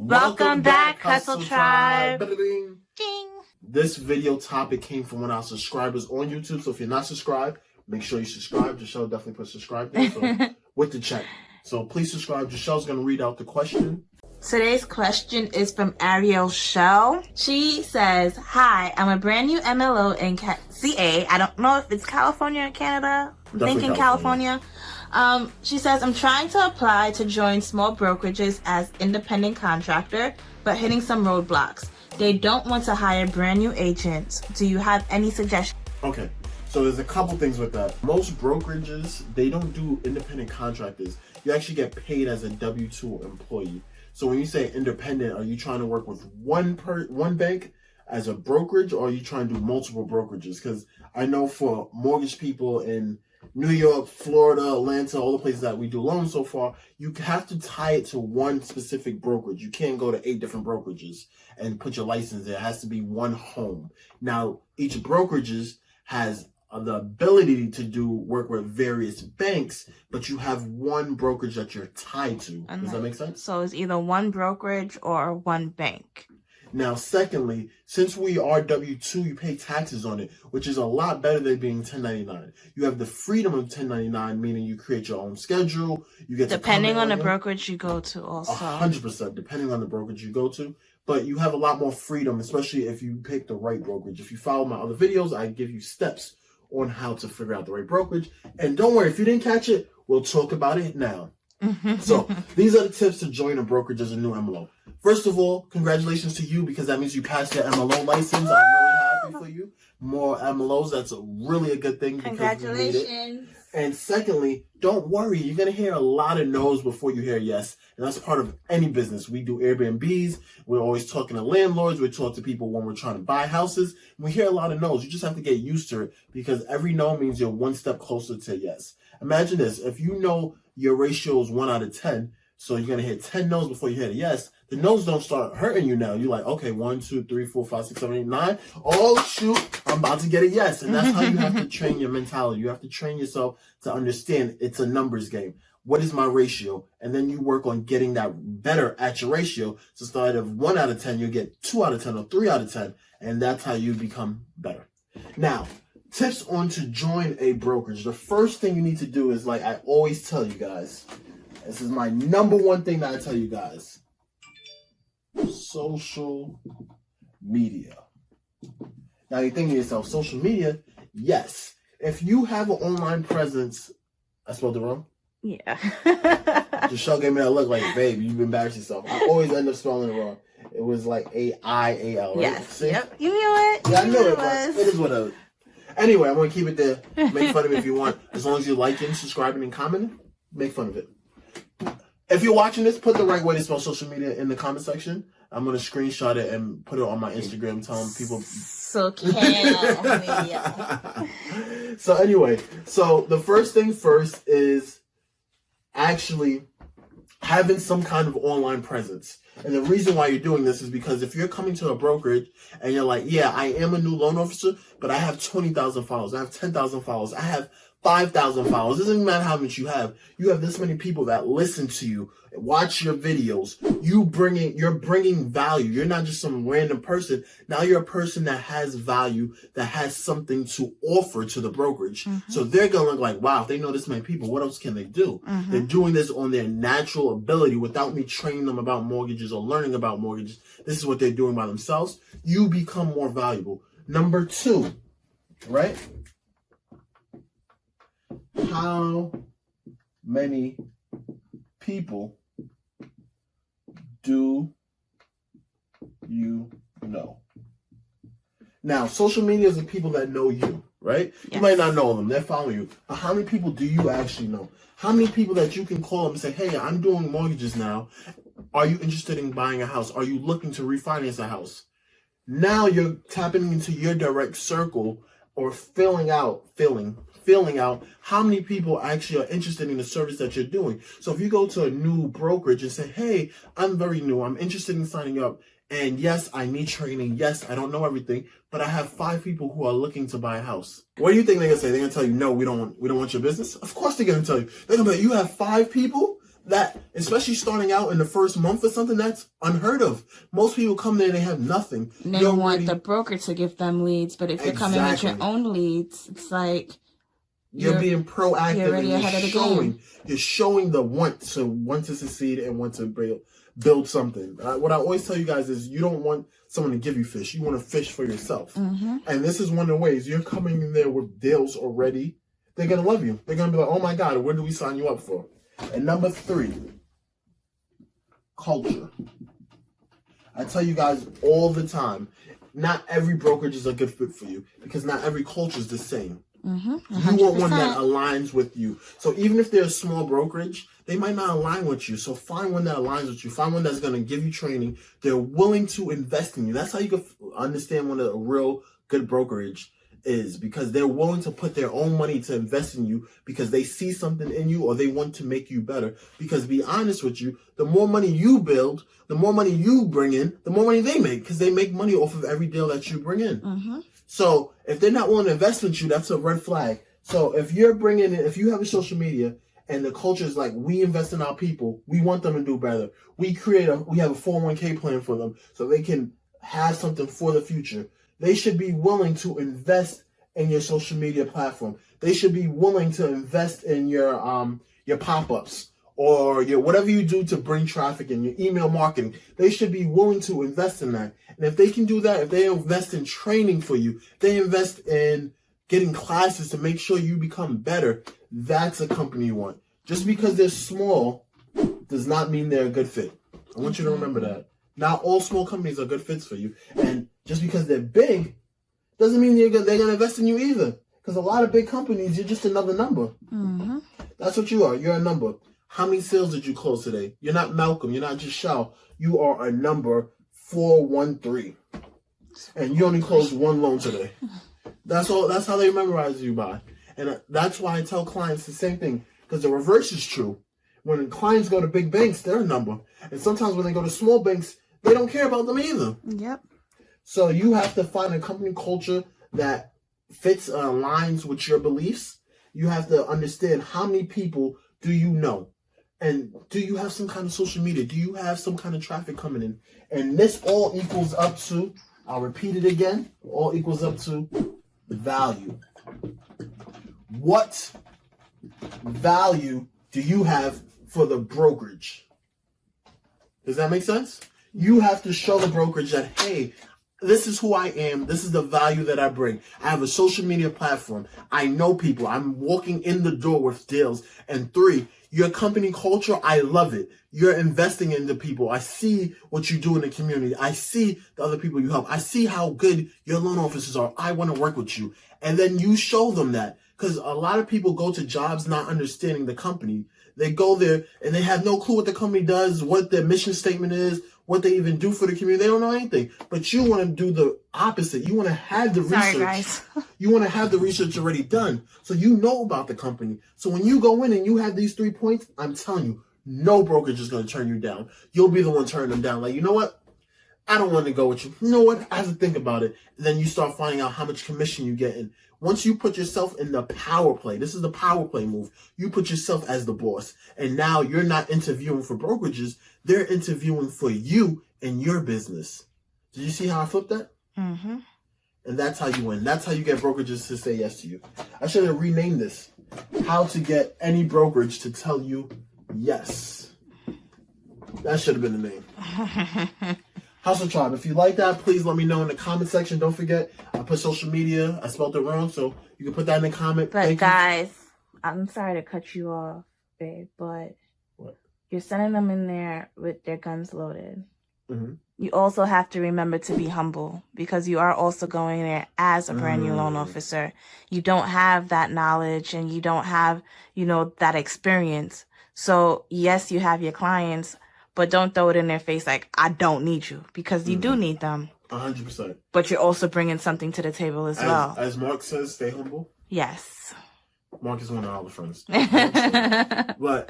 Welcome back, Hustle Tribe. Ding. This video topic came from one of our subscribers on YouTube, so if you're not subscribed, make sure you subscribe. Giselle definitely put subscribe there, so with the check. So please subscribe. Giselle's going to read out the question. Today's question is from Ariel Shell. She says, "Hi, I'm a brand new MLO in CA. I don't know if it's California or Canada. I'm thinking California. She says, I'm trying to apply to join small brokerages as independent contractor, but hitting some roadblocks. They don't want to hire brand new agents. Do you have any suggestions?" Okay, so there's a couple things with that. Most brokerages, they don't do independent contractors. You actually get paid as a W-2 employee. So when you say independent, are you trying to work with one bank as a brokerage, or are you trying to do multiple brokerages? Because I know for mortgage people in New York, Florida, Atlanta, all the places that we do loans so far, you have to tie it to one specific brokerage. You can't go to 8 different brokerages and put your license there. It has to be one home. Now, each brokerages has the ability to work with various banks, but you have one brokerage that you're tied to. Does that make sense? So it's either one brokerage or one bank. Now, secondly, since we are W-2, you pay taxes on it, which is a lot better than being 1099. You have the freedom of 1099, meaning you create your own schedule. You get depending on the brokerage you go to also. 100%, depending on the brokerage you go to. But you have a lot more freedom, especially if you pick the right brokerage. If you follow my other videos, I give you steps on how to figure out the right brokerage. And don't worry, if you didn't catch it, we'll talk about it now. So these are the tips to join a brokerage as a new MLO. First of all, congratulations to you, because that means you passed your MLO license. I'm really happy for you. More MLOs, that's really a good thing. Congratulations. And secondly, don't worry. You're going to hear a lot of no's before you hear yes. And that's part of any business. We do Airbnbs. We're always talking to landlords. We talk to people when we're trying to buy houses. We hear a lot of no's. You just have to get used to it, because every no means you're one step closer to yes. Imagine this. If you know your ratio is 1 out of 10, so you're going to hit 10 no's before you hit a yes, the no's don't start hurting you now. You're like, okay, 1, 2, 3, 4, 5, 6, 7, 8, 9. Oh, shoot, I'm about to get a yes. And that's how you have to train your mentality. You have to train yourself to understand it's a numbers game. What is my ratio? And then you work on getting that better at your ratio. So instead of 1 out of 10, you get 2 out of 10 or 3 out of 10. And that's how you become better. Now, tips on to join a brokerage. The first thing you need to do is, like I always tell you guys, this is my number one thing that I tell you guys. Social media. Now you're thinking to yourself, social media? Yes. If you have an online presence, I spelled it wrong? Yeah. Giselle gave me that look like, babe, you've embarrassed yourself. I always end up spelling it wrong. It was like A-I-A-L, right? Yes. See? Yep. You knew it. Yeah, I knew it, but it is whatever. Anyway, I'm going to keep it there. Make fun of it if you want. As long as you're liking, subscribing, and commenting, make fun of it. If you're watching this, put the right way to spell social media in the comment section. I'm going to screenshot it and put it on my Instagram, telling people. Social media. So anyway, so the first thing first is actually having some kind of online presence. And the reason why you're doing this is because if you're coming to a brokerage and you're like, yeah, I am a new loan officer, but I have 20,000 followers. I have 10,000 followers. I have 5,000 followers. It doesn't matter how much you have. You have this many people that listen to you, watch your videos. You're bringing value. You're not just some random person. Now you're a person that has value, that has something to offer to the brokerage. So they're going to look like, wow, if they know this many people, what else can they do? They're doing this on their natural ability without me training them about mortgages or learning about mortgages. This is what they're doing by themselves. You become more valuable. Number 2, right? How many people do you know? Now, social media is the people that know you, right? Yes. You might not know them. They're following you. But how many people do you actually know? How many people that you can call them and say, hey, I'm doing mortgages now. Are you interested in buying a house? Are you looking to refinance a house? Now you're tapping into your direct circle, or filling out how many people actually are interested in the service that you're doing. So if you go to a new brokerage and say, hey, I'm very new, I'm interested in signing up, and yes, I need training, yes, I don't know everything, but I have 5 people who are looking to buy a house. What do you think they're gonna say? They're gonna tell you, no, we don't want your business? Of course they're gonna tell you. They're gonna be like, you have 5 people? that, especially starting out in the first month or something, that's unheard of. Most people come there and they have nothing. They want the broker to give them leads, but if you're coming with your own leads, it's like you're being proactive. You're already ahead of the game. You're showing the want to succeed and want to build something. What I always tell you guys is you don't want someone to give you fish. You want to fish for yourself. Mm-hmm. And this is one of the ways you're coming in there with deals already. They're going to love you. They're going to be like, oh my God, what do we sign you up for? And number 3, culture. I tell you guys all the time, not every brokerage is a good fit for you because not every culture is the same. Mm-hmm. You want one that aligns with you. So even if they're a small brokerage, they might not align with you. So find one that aligns with you. Find one that's going to give you training. They're willing to invest in you. That's how you can understand what a real good brokerage is, because they're willing to put their own money to invest in you because they see something in you or they want to make you better. Because be honest with you, the more money you build, the more money you bring in, the more money they make, because they make money off of every deal that you bring in. Mm-hmm. So if they're not willing to invest with you, that's a red flag. So if you have a social media and the culture is like, we invest in our people, we want them to do better. We have a 401k plan for them so they can have something for the future. They should be willing to invest in your social media platform. They should be willing to invest in your pop-ups or your whatever you do to bring traffic in your email marketing. They should be willing to invest in that. And if they can do that, if they invest in training for you, they invest in getting classes to make sure you become better, that's a company you want. Just because they're small does not mean they're a good fit. I want you to remember that. Not all small companies are good fits for you. And just because they're big doesn't mean they're going to invest in you either. Because a lot of big companies, you're just another number. Mm-hmm. That's what you are. You're a number. How many sales did you close today? You're not Malcolm. You're not just Shao. You are a number 413. And you only closed 1 loan today. That's all. That's how they memorize you by. And that's why I tell clients the same thing. Because the reverse is true. When clients go to big banks, they're a number. And sometimes when they go to small banks, they don't care about them either. Yep. So you have to find a company culture that fits and aligns with your beliefs. You have to understand how many people do you know? And do you have some kind of social media? Do you have some kind of traffic coming in? And this all equals up to, I'll repeat it again, all equals up to value. What value do you have for the brokerage? Does that make sense? You have to show the brokerage that, hey, this is who I am. This is the value that I bring. I have a social media platform. I know people. I'm walking in the door with deals. And 3, your company culture, I love it. You're investing into people. I see what you do in the community. I see the other people you help. I see how good your loan officers are. I want to work with you. And then you show them that. Because a lot of people go to jobs not understanding the company. They go there and they have no clue what the company does, what their mission statement is, what they even do for the community. They don't know anything. But you want to do the opposite. You want to have the research. Sorry, guys. You want to have the research already done. So you know about the company. So when you go in and you have these 3 points, I'm telling you, no brokerage is going to turn you down. You'll be the one turning them down. Like, you know what? I don't want to go with you. You know what? I have to think about it. And then you start finding out how much commission you get in. Once you put yourself in the power play, this is the power play move. You put yourself as the boss. And now you're not interviewing for brokerages. They're interviewing for you and your business. Did you see how I flipped that? Mm-hmm. And that's how you win. That's how you get brokerages to say yes to you. I should have renamed this. How to get any brokerage to tell you yes. That should have been the name. Hustle Tribe. If you like that, please let me know in the comment section. Don't forget, I put social media. I spelled it wrong, so you can put that in the comment. But guys, I'm sorry to cut you off, babe, but what? You're sending them in there with their guns loaded. Mm-hmm. You also have to remember to be humble because you are also going there as a brand new loan officer. You don't have that knowledge and you don't have, that experience. So yes, you have your clients, but don't throw it in their face like, I don't need you, because you do need them. 100%. But you're also bringing something to the table as well. As Mark says, stay humble. Yes. Mark is one of our friends. But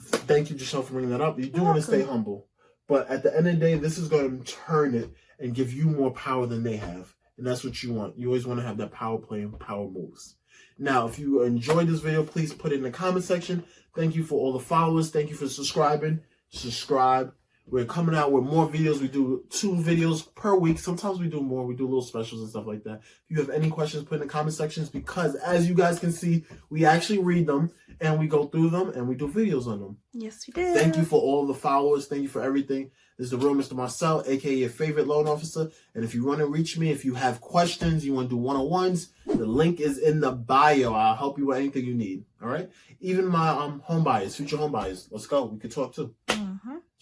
thank you, Giselle, for bringing that up. You do want to stay humble. But at the end of the day, this is going to turn it and give you more power than they have. And that's what you want. You always want to have that power play and power moves. Now, if you enjoyed this video, please put it in the comment section. Thank you for all the followers. Thank you for subscribing. Subscribe. We're coming out with more videos. We do 2 videos per week. Sometimes we do more. We do little specials and stuff like that. If you have any questions, put in the comment sections, because as you guys can see, we actually read them and we go through them and we do videos on them. Yes, we do. Thank you for all the followers. Thank you for everything. This is the real Mr. Marcelle, aka your favorite loan officer. And if you want to reach me, if you have questions, you want to do one-on-ones, the link is in the bio. I'll help you with anything you need. All right. Even my home buyers, future home buyers. Let's go. We can talk too.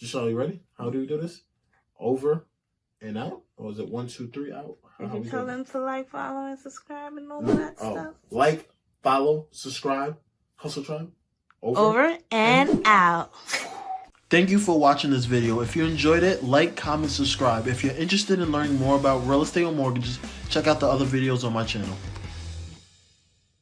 Giselle, you ready? How do we do this? Over and out, or is it 1, 2, 3 out? You tell them to like, follow, and subscribe, and all that stuff. Like, follow, subscribe, Hustle Tribe. Over and out. Thank you for watching this video. If you enjoyed it, like, comment, subscribe. If you're interested in learning more about real estate or mortgages, check out the other videos on my channel.